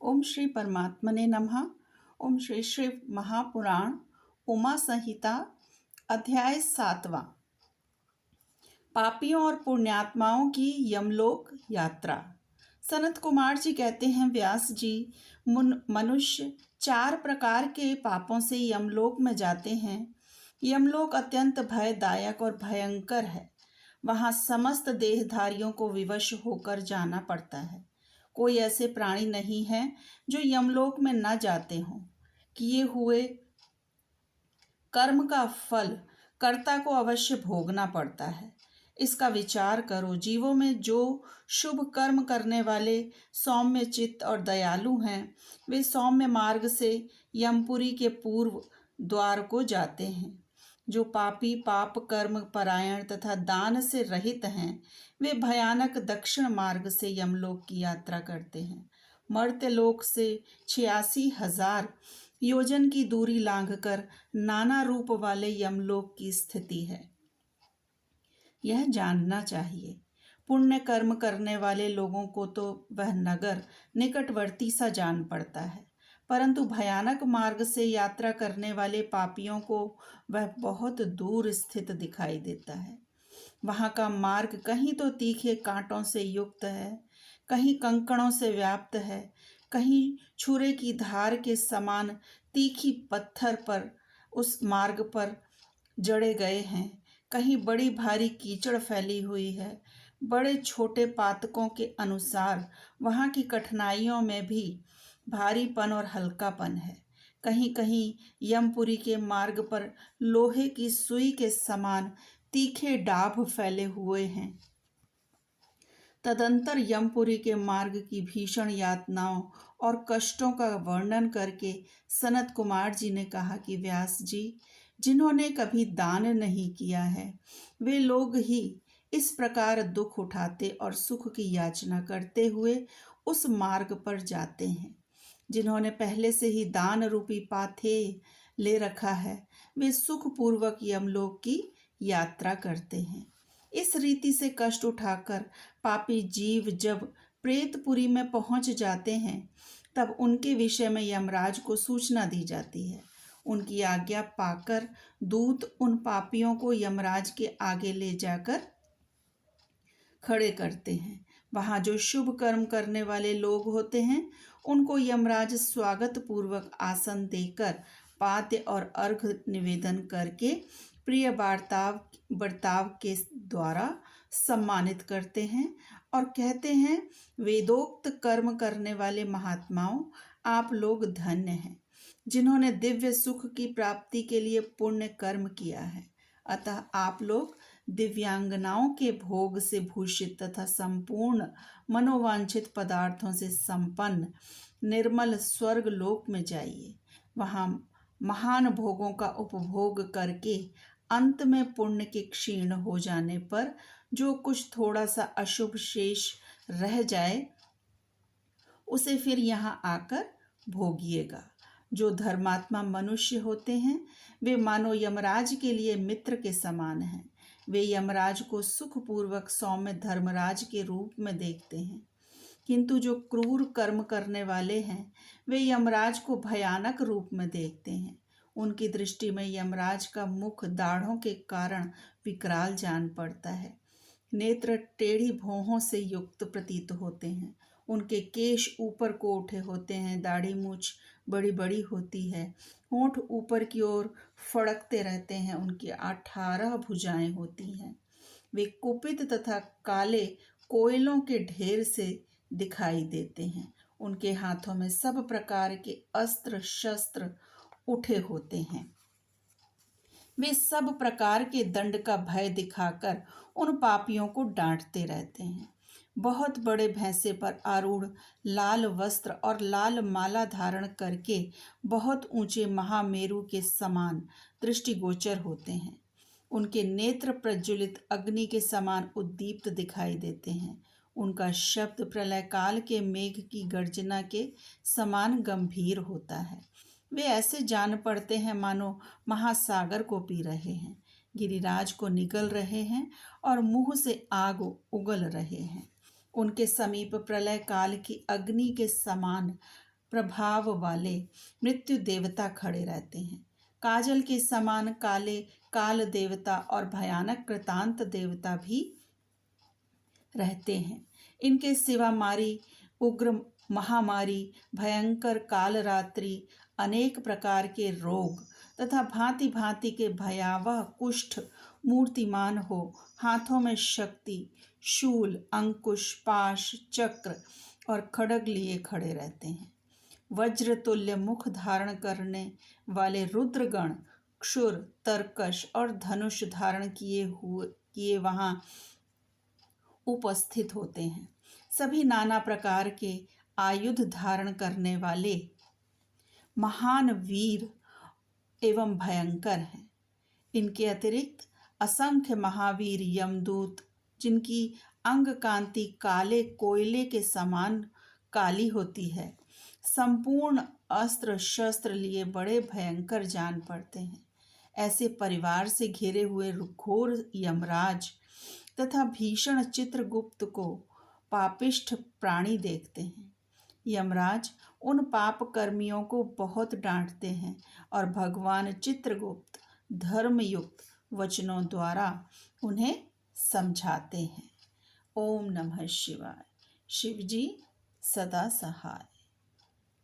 ओम श्री परमात्मने नमः। ओम श्री श्री महापुराण उमा संहिता अध्याय 7वां। पापियों और पुण्यात्माओं की यमलोक यात्रा। सनत कुमार जी कहते हैं, व्यास जी, मनुष्य 4 प्रकार के पापों से यमलोक में जाते हैं। यमलोक अत्यंत भयदायक और भयंकर है। वहां समस्त देहधारियों को विवश होकर जाना पड़ता है। कोई ऐसे प्राणी नहीं है जो यमलोक में न जाते हों। किए हुए कर्म का फल कर्ता को अवश्य भोगना पड़ता है। इसका विचार करो। जीवों में जो शुभ कर्म करने वाले सौम्य चित्त और दयालु हैं, वे सौम्य मार्ग से यमपुरी के पूर्व द्वार को जाते हैं। जो पापी पाप कर्म परायण तथा दान से रहित हैं, वे भयानक दक्षिण मार्ग से यमलोक की यात्रा करते हैं। मर्त्यलोक से 86,000 योजन की दूरी लांघकर नाना रूप वाले यमलोक की स्थिति है। यह जानना चाहिए। पुण्य कर्म करने वाले लोगों को तो वह नगर निकटवर्ती सा जान पड़ता है, परंतु भयानक मार्ग से यात्रा करने वाले पापियों को वह बहुत दूर स्थित दिखाई देता है। वहां का मार्ग कहीं तो तीखे कांटों से युक्त है, कहीं कंकड़ों से व्याप्त है, कहीं छुरे की धार के समान तीखी पत्थर पर उस मार्ग पर जड़े गए हैं, कहीं बड़ी भारी कीचड़ फैली हुई है। बड़े छोटे पातकों के अनुसार वहाँ की कठिनाइयों में भी भारीपन और हल्कापन है। कहीं कहीं यमपुरी के मार्ग पर लोहे की सुई के समान तीखे डाभ फैले हुए हैं। तदंतर यमपुरी के मार्ग की भीषण यातनाओं और कष्टों का वर्णन करके सनत कुमार जी ने कहा कि व्यास जी, जिन्होंने कभी दान नहीं किया है, वे लोग ही इस प्रकार दुख उठाते और सुख की याचना करते हुए उस मार्ग पर जाते हैं। जिन्होंने पहले से ही दान रूपी पाथेय ले रखा है, वे सुखपूर्वक यमलोक की यात्रा करते हैं। इस रीति से कष्ट उठाकर पापी जीव जब प्रेतपुरी में पहुंच जाते हैं, तब उनके विषय में यमराज को सूचना दी जाती है। उनकी आज्ञा पाकर दूत उन पापियों को यमराज के आगे ले जाकर खड़े करते हैं। वहां जो शुभ कर्म करने वाले लोग होते हैं, उनको यमराज स्वागत पूर्वक आसन देकर पाद्य और अर्घ्य निवेदन करके प्रिय बर्ताव के द्वारा सम्मानित करते हैं और कहते हैं, वेदोक्त कर्म करने वाले महात्माओं, आप लोग धन्य हैं, जिन्होंने दिव्य सुख की प्राप्ति के लिए पुण्य कर्म किया है। अतः आप लोग दिव्यांगनाओं के भोग से भूषित तथा संपूर्ण मनोवांछित पदार्थों से संपन्न निर्मल स्वर्ग लोक में जाइए। वहाँ महान भोगों का उपभोग करके अंत में पुण्य के क्षीण हो जाने पर जो कुछ थोड़ा सा अशुभ शेष रह जाए, उसे फिर यहाँ आकर भोगिएगा। जो धर्मात्मा मनुष्य होते हैं, वे मानो यमराज के लिए मित्र के समान हैं। वे यमराज को सुखपूर्वक सौम्य धर्मराज के रूप में देखते हैं, किंतु जो क्रूर कर्म करने वाले हैं, वे यमराज को भयानक रूप में देखते हैं। उनकी दृष्टि में यमराज का मुख दाढ़ों के कारण विकराल जान पड़ता है। नेत्र टेढ़ी भौहों से युक्त प्रतीत होते हैं। उनके केश ऊपर को उठे होते हैं, दाढ़ी मूछ बड़ी बड़ी होती है, होंठ ऊपर की ओर फड़कते रहते हैं, उनकी 18 भुजाएं होती हैं। वे कुपित तथा काले कोयलों के ढेर से दिखाई देते हैं। उनके हाथों में सब प्रकार के अस्त्र शस्त्र उठे होते हैं। वे सब प्रकार के दंड का भय दिखाकर उन पापियों को डांटते रहते हैं। बहुत बड़े भैंसे पर आरूढ़, लाल वस्त्र और लाल माला धारण करके बहुत ऊंचे महामेरु के समान दृष्टिगोचर होते हैं। उनके नेत्र प्रज्वलित अग्नि के समान उद्दीप्त दिखाई देते हैं। उनका शब्द प्रलय काल के मेघ की गर्जना के समान गंभीर होता है। वे ऐसे जान पड़ते हैं मानो महासागर को पी रहे हैं, गिरिराज को निगल रहे हैं और मुंह से आग उगल रहे हैं। उनके समीप प्रलय काल की अग्नि के समान प्रभाव वाले मृत्यु देवता खड़े रहते हैं। काजल के समान काले काल देवता और भयानक कृतांत देवता भी रहते हैं। इनके सिवा मारी, उग्र महामारी, भयंकर कालरात्रि, अनेक प्रकार के रोग तथा भांति भांति के भयावह कुष्ठ मूर्तिमान हो हाथों में शक्ति, शूल, अंकुश, पाश, चक्र और खड्ग लिए खड़े रहते हैं। वज्र तुल्य मुख धारण करने वाले रुद्रगण क्षुर, तरकश और धनुष धारण किए वहां उपस्थित होते हैं। सभी नाना प्रकार के आयुध धारण करने वाले महान वीर एवं भयंकर हैं। इनके अतिरिक्त असंख्य महावीर यमदूत, जिनकी अंग कांति काले कोयले के समान काली होती है, संपूर्ण अस्त्र शस्त्र लिए बड़े भयंकर जान पड़ते हैं। ऐसे परिवार से घिरे हुए घोर यमराज तथा भीषण चित्रगुप्त को पापिष्ठ प्राणी देखते हैं। यमराज उन पाप कर्मियों को बहुत डांटते हैं और भगवान चित्रगुप्त धर्मयुक्त वचनों द्वारा उन्हें समझाते हैं। ओम नमः शिवाय। शिवजी सदा सहाय।